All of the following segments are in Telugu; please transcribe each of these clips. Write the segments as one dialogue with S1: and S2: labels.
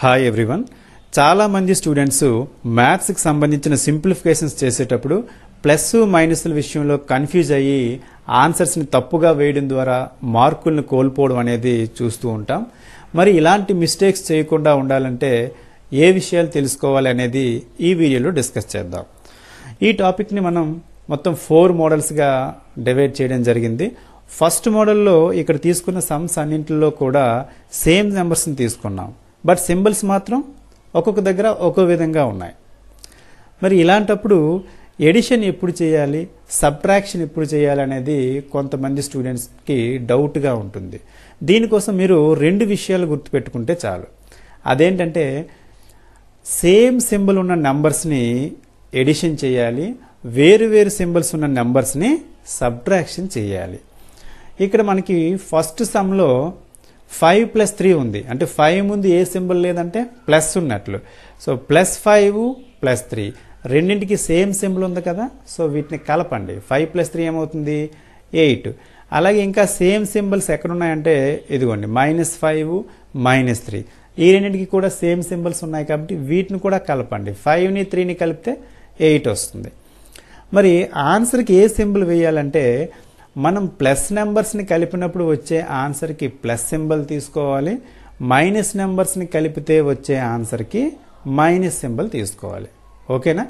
S1: Hi everyone. చాలామంది స్టూడెంట్స్ మ్యాథ్స్కి సంబంధించిన సింప్లిఫికేషన్స్ చేసేటప్పుడు ప్లస్ మైనస్ల విషయంలో కన్ఫ్యూజ్ అయ్యి ఆన్సర్స్ని తప్పుగా వేయడం ద్వారా మార్కులను కోల్పోవడం అనేది చూస్తూ ఉంటాం. మరి ఇలాంటి మిస్టేక్స్ చేయకుండా ఉండాలంటే ఏ విషయాలు తెలుసుకోవాలి అనేది ఈ వీడియోలో డిస్కస్ చేద్దాం. ఈ టాపిక్ని మనం మొత్తం 4 మోడల్స్గా డివైడ్ చేయడం జరిగింది. ఫస్ట్ మోడల్లో ఇక్కడ తీసుకున్న సమ్స్ అన్నింటిలో కూడా సేమ్ నెంబర్స్ని తీసుకున్నాం, బట్ సింబల్స్ మాత్రం ఒక్కొక్క దగ్గర ఒక్కో విధంగా ఉన్నాయి. మరి ఇలాంటప్పుడు ఎడిషన్ ఎప్పుడు చేయాలి, సబ్ట్రాక్షన్ ఎప్పుడు చేయాలి అనేది కొంతమంది స్టూడెంట్స్కి డౌట్గా ఉంటుంది. దీనికోసం మీరు 2 విషయాలు గుర్తుపెట్టుకుంటే చాలు. అదేంటంటే సేమ్ సింబల్ ఉన్న నెంబర్స్ని ఎడిషన్ చేయాలి, వేరు వేరు సింబల్స్ ఉన్న నెంబర్స్ని సబ్ట్రాక్షన్ చేయాలి. ఇక్కడ మనకి ఫస్ట్ సమ్లో 5 + 3 ఉంది, అంటే 5 ముందు ఏ సింబల్ లేదంటే ప్లస్ ఉన్నట్లు. సో +5 + 3 రెండింటికి సేమ్ సింబల్ ఉంది కదా, సో వీటిని కలపండి. 5 + 3 ఏమవుతుంది 8. అలాగే ఇంకా సేమ్ సింబల్స్ ఎక్కడున్నాయంటే ఇదిగోండి -5 -3 ఈ రెండింటికి కూడా సేమ్ సింబల్స్ ఉన్నాయి కాబట్టి వీటిని కూడా కలపండి. 5ని 3ని కలిపితే 8 వస్తుంది. మరి ఆన్సర్కి ఏ సింబల్ వేయాలంటే మనం ప్లస్ నెంబర్స్ని కలిపినప్పుడు వచ్చే ఆన్సర్కి ప్లస్ సింబల్ తీసుకోవాలి, మైనస్ నెంబర్స్ని కలిపితే వచ్చే ఆన్సర్కి మైనస్ సింబల్ తీసుకోవాలి. ఓకేనా.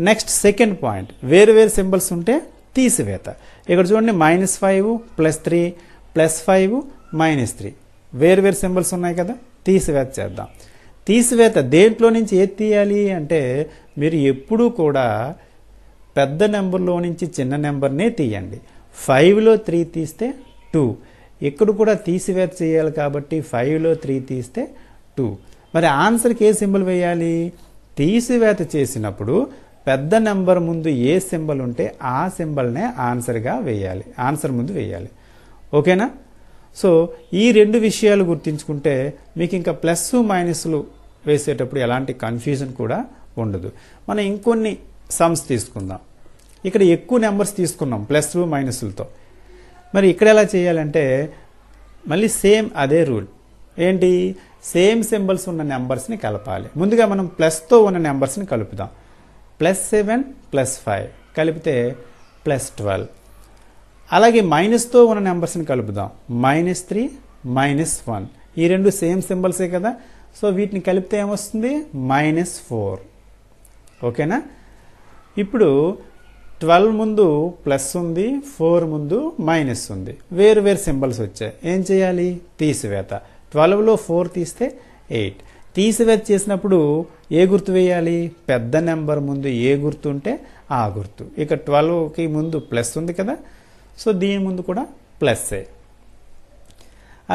S1: నెక్స్ట్ సెకండ్ పాయింట్, వేరు వేరు సింబల్స్ ఉంటే తీసివేత. ఇక్కడ చూడండి -5 + 3 +5 -3 వేరు వేరు సింబల్స్ ఉన్నాయి కదా, తీసివేత చేద్దాం. తీసివేత దేంట్లో నుంచి ఏది తీయాలి అంటే మీరు ఎప్పుడూ కూడా పెద్ద నెంబర్లో నుంచి చిన్న నెంబర్నే తీయండి. 5లో 3 తీస్తే 2, ఇక్కడ కూడా తీసివేత చేయాలి కాబట్టి 5లో 3 తీస్తే 2. మరి ఆన్సర్కి ఏ సింబల్ వేయాలి, తీసివేత చేసినప్పుడు పెద్ద నెంబర్ ముందు ఏ సింబల్ ఉంటే ఆ సింబల్నే ఆన్సర్గా వేయాలి, ఆన్సర్ ముందు వేయాలి. ఓకేనా. సో ఈ 2 విషయాలు గుర్తుంచుకుంటే మీకు ఇంకా ప్లస్ మైనస్లు వేసేటప్పుడు ఎలాంటి కన్ఫ్యూజన్ కూడా ఉండదు. మనం ఇంకొన్ని సమ్స్ తీసుకుందాం. ఇక్కడ ఎక్కువ నెంబర్స్ తీసుకున్నాం ప్లస్ మైనస్లతో. మరి ఇక్కడ ఎలా చేయాలంటే మళ్ళీ సేమ్ అదే రూల్. ఏంటి, సేమ్ సింబల్స్ ఉన్న నెంబర్స్ని కలపాలి. ముందుగా మనం ప్లస్తో ఉన్న నెంబర్స్ని కలుపుదాం. +7 +5 కలిపితే +12. అలాగే మైనస్తో ఉన్న నెంబర్స్ని కలుపుదాం. -3 -1 ఈ 2 సేమ్ సింబల్సే కదా, సో వీటిని కలిపితే ఏమొస్తుంది -4. ఓకేనా. ఇప్పుడు 12 ముందు ప్లస్ ఉంది, 4 ముందు మైనస్ ఉంది, వేరు వేరు సింబల్స్ వచ్చాయి. ఏం చేయాలి, తీసివేత. 12లో 4 తీస్తే 8. తీసివేత చేసినప్పుడు ఏ గుర్తు వేయాలి, పెద్ద నెంబర్ ముందు ఏ గుర్తు ఉంటే ఆ గుర్తు. ఇక 12కి ముందు ప్లస్ ఉంది కదా, సో దీని ముందు కూడా ప్లస్సే.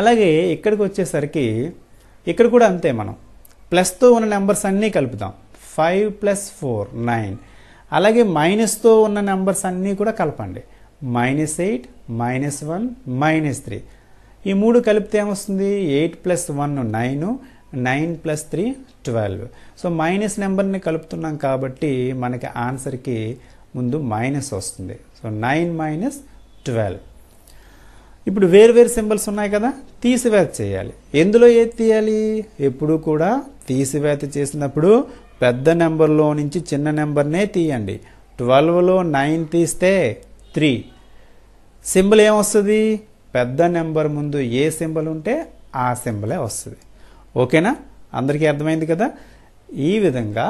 S1: అలాగే ఇక్కడికి వచ్చేసరికి ఇక్కడ కూడా అంతే. మనం ప్లస్తో ఉన్న నెంబర్స్ అన్నీ కలుపుతాం. 5 + 4 9. అలాగే మైనస్తో ఉన్న నెంబర్స్ అన్నీ కూడా కలపండి. -8 -1 -3 ఈ 3 కలిపితే ఏమొస్తుంది 8 + 1 9 9 + 3 12. సో మైనస్ నెంబర్ని కలుపుతున్నాం కాబట్టి మనకి ఆన్సర్కి ముందు మైనస్ వస్తుంది. సో 9 - 12. ఇప్పుడు వేరు వేరు సింబల్స్ ఉన్నాయి కదా, తీసివేత చేయాలి. ఎందులో ఏది తీయాలి, ఎప్పుడు కూడా తీసివేత చేసినప్పుడు పెద్ద నెంబర్లో నుంచి చిన్న నెంబర్నే తీయండి. 12లో 9 తీస్తే 3. సింబల్ ఏమొస్తుంది, పెద్ద నెంబర్ ముందు ఏ సింబల్ ఉంటే ఆ సింబలే వస్తుంది. ఓకేనా, అందరికీ అర్థమైంది కదా. ఈ విధంగా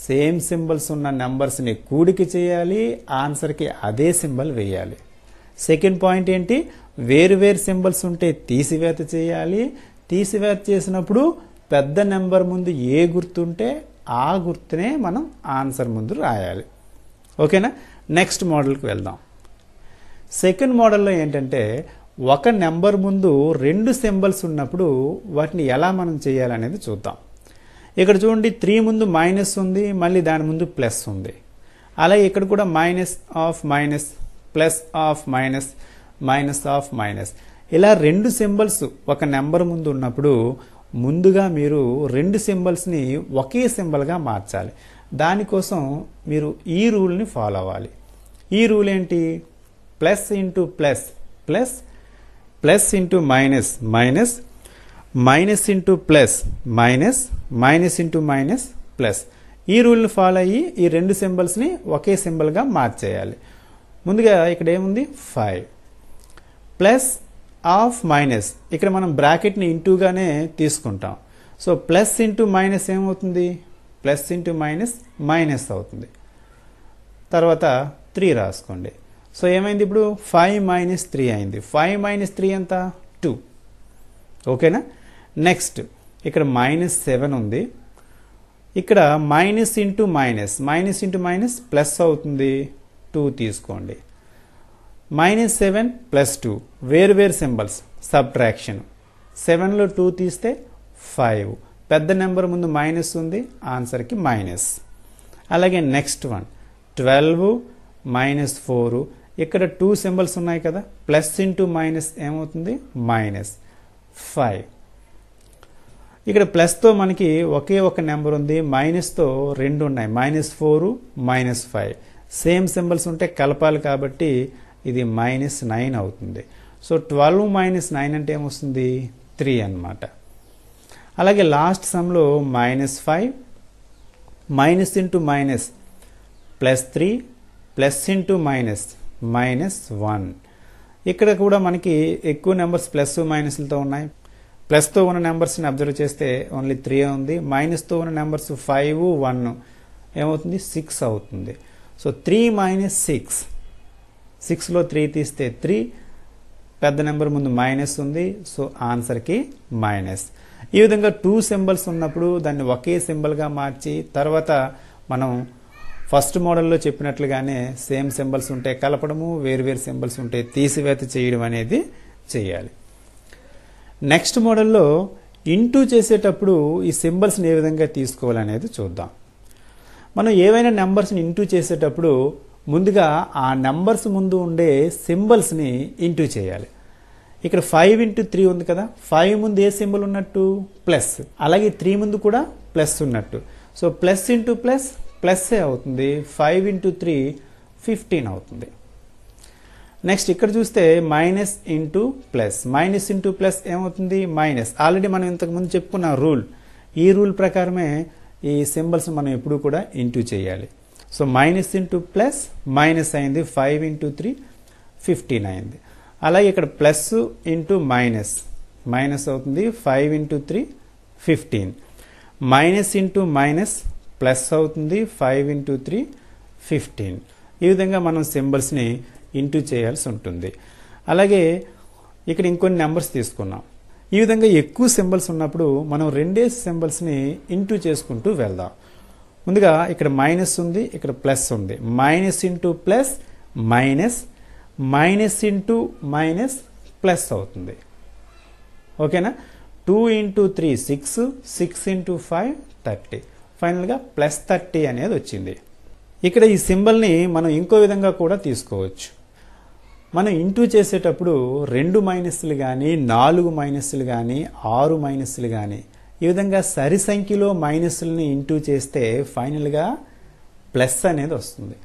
S1: సేమ్ సింబల్స్ ఉన్న నెంబర్స్ని కూడిక చేయాలి, ఆన్సర్కి అదే సింబల్ వేయాలి. సెకండ్ పాయింట్ ఏంటి, వేరు వేరు సింబల్స్ ఉంటే తీసివేత చేయాలి. తీసివేత చేసినప్పుడు పెద్ద నెంబర్ ముందు ఏ గుర్తుంటే ఆ గుర్తునే మనం ఆన్సర్ ముందు రాయాలి. ఓకేనా. నెక్స్ట్ మోడల్కి వెళ్దాం. సెకండ్ మోడల్లో ఏంటంటే ఒక నెంబర్ ముందు 2 సింబల్స్ ఉన్నప్పుడు వాటిని ఎలా మనం చేయాలనేది చూద్దాం. ఇక్కడ చూడండి 3 ముందు మైనస్ ఉంది, మళ్ళీ దాని ముందు ప్లస్ ఉంది. అలాగే ఇక్కడ కూడా -(-) +(-) ఇలా 2 సింబల్స్ ఒక నెంబర్ ముందు ఉన్నప్పుడు ముందుగా మీరు 2 సింబల్స్ని ఒకే సింబల్గా మార్చాలి. దానికోసం మీరు ఈ రూల్ని ఫాలో అవ్వాలి. ఈ రూల్ ఏంటి, plus into plus plus, plus into minus minus, minus into plus minus, minus into minus plus. ఈ రూల్ని ఫాలో అయ్యి ఈ రెండు సింబల్స్ని ఒకే సింబల్గా మార్చేయాలి. ముందుగా ఇక్కడ ఏముంది 5 ప్లస్ ఆఫ్ మైనస్, ఇక్కడ మనం బ్రాకెట్ని ఇంటూగానే తీసుకుంటాం. సో ప్లస్ ఇంటూ మైనస్ ఏమవుతుంది, ప్లస్ ఇంటూ మైనస్ మైనస్ అవుతుంది. తర్వాత 3 రాసుకోండి. సో ఏమైంది ఇప్పుడు 5 మైనస్ 3 అయింది. 5 మైనస్ 3 ఎంత 2. ఓకేనా. నెక్స్ట్ ఇక్కడ -7 ఉంది. ఇక్కడ minus into minus, minus into minus plus అవుతుంది, 2 తీసుకోండి. -7 ప్లస్ 2 వేరు వేరు సింబల్స్, సబ్ట్రాక్షన్. 7లో 2 తీస్తే 5, పెద్ద నెంబర్ ముందు మైనస్ ఉంది, ఆన్సర్కి మైనస్. అలాగే నెక్స్ట్ వన్ 12 మైనస్ 4, ఇక్కడ 2 సింబల్స్ ఉన్నాయి కదా, ప్లస్ ఇంటూ మైనస్ ఏమవుతుంది -5. ఇక్కడ ప్లస్తో మనకి ఒకే ఒక నెంబర్ ఉంది, మైనస్తో 2 ఉన్నాయి, -4 -5. సేమ్ సింబల్స్ ఉంటే కలపాలి కాబట్టి ఇది -9 అవుతుంది. సో 12 - 9 అంటే ఏమొస్తుంది 3 అన్నమాట. అలాగే లాస్ట్ సమ్లో -5 minus into minus +3 plus into minus -1. ఇక్కడ కూడా మనకి ఎక్కువ నెంబర్స్ ప్లస్ మైనస్లతో ఉన్నాయి. ప్లస్తో ఉన్న నెంబర్స్ని అబ్జర్వ్ చేస్తే ఓన్లీ 3 ఉంది. మైనస్తో ఉన్న నెంబర్స్ 5 1 ఏమవుతుంది 6 అవుతుంది. సో 3 - 6, 6లో 3 తీస్తే 3, పెద్ద నెంబర్ ముందు మైనస్ ఉంది, సో ఆన్సర్కి మైనస్. ఈ విధంగా 2 సింబల్స్ ఉన్నప్పుడు దాన్ని ఒకే సింబల్గా మార్చి తర్వాత మనం ఫస్ట్ మోడల్లో చెప్పినట్లుగానే సేమ్ సింబల్స్ ఉంటే కలపడము, వేరువేరు సింబల్స్ ఉంటే తీసివేత చేయడం అనేది చేయాలి. నెక్స్ట్ మోడల్లో ఇంటూ చేసేటప్పుడు ఈ సింబల్స్ని ఏ విధంగా తీసుకోవాలనేది చూద్దాం. మనం ఏవైనా నెంబర్స్ని ఇంటూ చేసేటప్పుడు ముందుగా ఆ నెంబర్స్ ముందు ఉండే సింబల్స్ని ఇంటూ చేయాలి. ఇక్కడ 5 × 3 ఉంది కదా, 5 ముందు ఏ సింబల్ ఉన్నట్టు ప్లస్, అలాగే 3 ముందు కూడా ప్లస్ ఉన్నట్టు. సో ప్లస్ ఇంటూ ప్లస్ ప్లస్సే అవుతుంది, 5 × 3 15 అవుతుంది. నెక్స్ట్ ఇక్కడ చూస్తే minus into plus, minus into plus ఏమవుతుంది మైనస్. ఆల్రెడీ మనం ఇంతకుముందు చెప్పుకున్న రూల్, ఈ రూల్ ప్రకారమే ఈ సింబల్స్ మనం ఎప్పుడు కూడా ఇంటూ చేయాలి. So minus into plus minus అయింది, 5 × 3 15 అయింది. అలాగే ఇక్కడ ప్లస్ ఇంటూ మైనస్ మైనస్ అవుతుంది, 5 × 3 15. మైనస్ ఇంటూ మైనస్ ప్లస్ అవుతుంది, 5 × 3 15. ఈ విధంగా మనం సింబల్స్ని ఇంటూ చేయాల్సి ఉంటుంది. అలాగే ఇక్కడ ఇంకొన్ని నెంబర్స్ తీసుకున్నాం. ఈ విధంగా ఎక్కువ సింబల్స్ ఉన్నప్పుడు మనం రెండే సింబల్స్ని ఇంటూ చేసుకుంటూ వెళ్దాం. ముందుగా ఇక్కడ మైనస్ ఉంది, ఇక్కడ ప్లస్ ఉంది. Minus into plus minus, minus into minus plus అవుతుంది. ఓకేనా. 2 × 3 6, 6 × 5 30. ఫైనల్గా +30 అనేది వచ్చింది. ఇక్కడ ఈ సింబల్ని మనం ఇంకో విధంగా కూడా తీసుకోవచ్చు. మనం ఇంటూ చేసేటప్పుడు 2 మైనస్లు కానీ 4 మైనస్లు కానీ 6 మైనస్లు కానీ ఈ విధంగా సరి సంఖ్యలో మైనస్లని ఇంటూ చేస్తే ఫైనల్గా ప్లస్ అనేది వస్తుంది.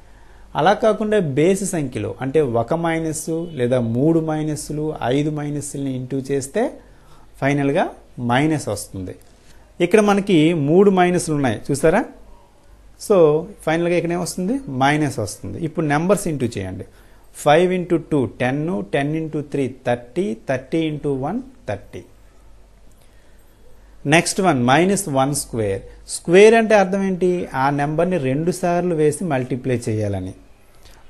S1: అలా కాకుండా బేసి సంఖ్యలో అంటే 1 మైనస్ లేదా 3 మైనస్లు 5 మైనస్లని ఇంటూ చేస్తే ఫైనల్గా మైనస్ వస్తుంది. ఇక్కడ మనకి 3 మైనస్లు ఉన్నాయి చూసారా. సో ఫైనల్గా ఇక్కడ ఏమొస్తుంది మైనస్ వస్తుంది. ఇప్పుడు నెంబర్స్ ఇంటూ చేయండి. 5 × 2 10, 10 × 3 30, 30 × 1 30. Next one -1 square. స్క్వేర్ అంటే అర్థం ఏంటి, ఆ నెంబర్ని 2 సార్లు వేసి మల్టిప్లై చేయాలని.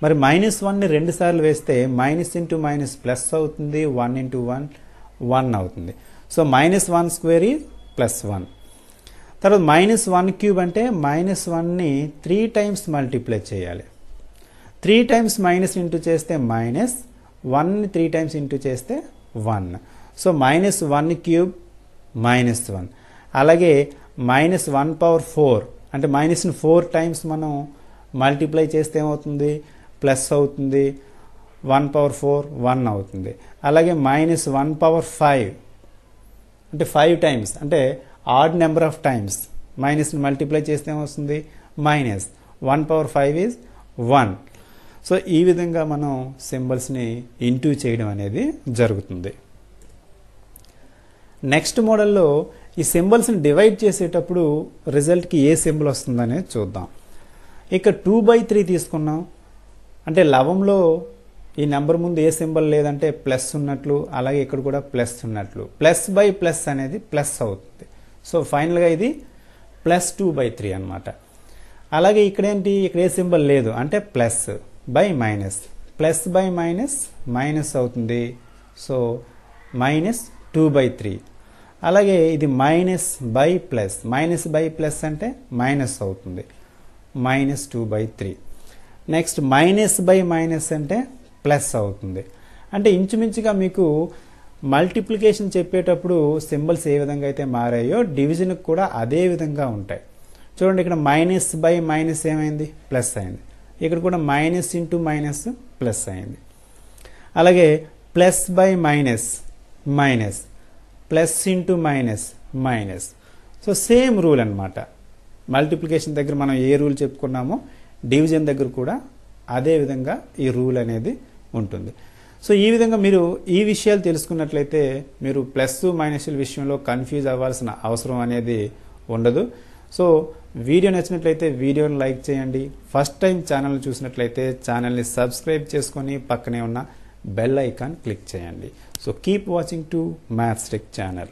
S1: మరి -1ని 2 సార్లు వేస్తే మైనస్ ఇంటూ మైనస్ ప్లస్ అవుతుంది, 1 × 1 1 అవుతుంది. So -1 square is +1. తర్వాత -1³ అంటే -1ని 3 టైమ్స్ మల్టిప్లై చేయాలి. 3 టైమ్స్ మైనస్ ఇంటూ చేస్తే మైనస్, 1ని 3 టైమ్స్ ఇంటూ చేస్తే 1. సో -1³ -1. అలాగే -1/4 అంటే మైనస్ని 4 టైమ్స్ మనం మల్టిప్లై చేస్తే ఏమవుతుంది ప్లస్ అవుతుంది, 1/4 1 అవుతుంది. అలాగే -1/5 అంటే 5 టైమ్స్ అంటే ఆడ్ నెంబర్ ఆఫ్ టైమ్స్ మైనస్ని మల్టిప్లై చేస్తే ఏమొస్తుంది మైనస్, 1/5 ఈజ్ 1. సో ఈ విధంగా మనం సింబల్స్ని ఇంటూ చేయడం అనేది జరుగుతుంది. నెక్స్ట్ మోడల్లో ఈ సింబల్స్ని డివైడ్ చేసేటప్పుడు రిజల్ట్కి ఏ సింబల్ వస్తుందనేది చూద్దాం. ఇక 2/3 తీసుకున్నాం అంటే లవంలో ఈ నెంబర్ ముందు ఏ సింబల్ లేదంటే ప్లస్ ఉన్నట్లు, అలాగే ఇక్కడ కూడా ప్లస్ ఉన్నట్లు. ప్లస్ బై ప్లస్ అనేది ప్లస్ అవుతుంది. సో ఫైనల్గా ఇది +2/3 అన్నమాట. అలాగే ఇక్కడేంటి, ఇక్కడ ఏ సింబల్ లేదు అంటే plus by minus, plus by minus minus అవుతుంది. సో -2/3. అలాగే ఇది మైనస్ బై ప్లస్ అంటే మైనస్ అవుతుంది, -2/3. నెక్స్ట్ మైనస్ బై మైనస్ అంటే ప్లస్ అవుతుంది. అంటే ఇంచుమించుగా మీకు మల్టిప్లికేషన్ చెప్పేటప్పుడు సింబల్స్ ఏ విధంగా అయితే మారాయో డివిజన్కి కూడా అదే విధంగా ఉంటాయి. చూడండి, ఇక్కడ మైనస్ బై మైనస్ ఏమైంది, ప్లస్ అయింది. ఇక్కడ కూడా మైనస్ ఇంటూ మైనస్ ప్లస్ అయింది. అలాగే plus by minus minus, plus into minus minus. So same rule అన్నమాట. మల్టిప్లికేషన్ దగ్గర మనం ఏ రూల్ చెప్పుకున్నామో డివిజన్ దగ్గర కూడా అదే విధంగా ఈ రూల్ అనేది ఉంటుంది. సో ఈ విధంగా మీరు ఈ విషయాలు తెలుసుకున్నట్లయితే మీరు ప్లస్ మైనస్ల విషయంలో కన్ఫ్యూజ్ అవ్వాల్సిన అవసరం అనేది ఉండదు. సో వీడియో నచ్చినట్లయితే వీడియోని లైక్ చేయండి. ఫస్ట్ టైం ఛానల్ చూసినట్లయితే ఛానల్ని సబ్స్క్రైబ్ చేసుకొని పక్కనే ఉన్న బెల్ ఐకాన్ క్లిక్ చేయండి. So keep watching to maths tech channel.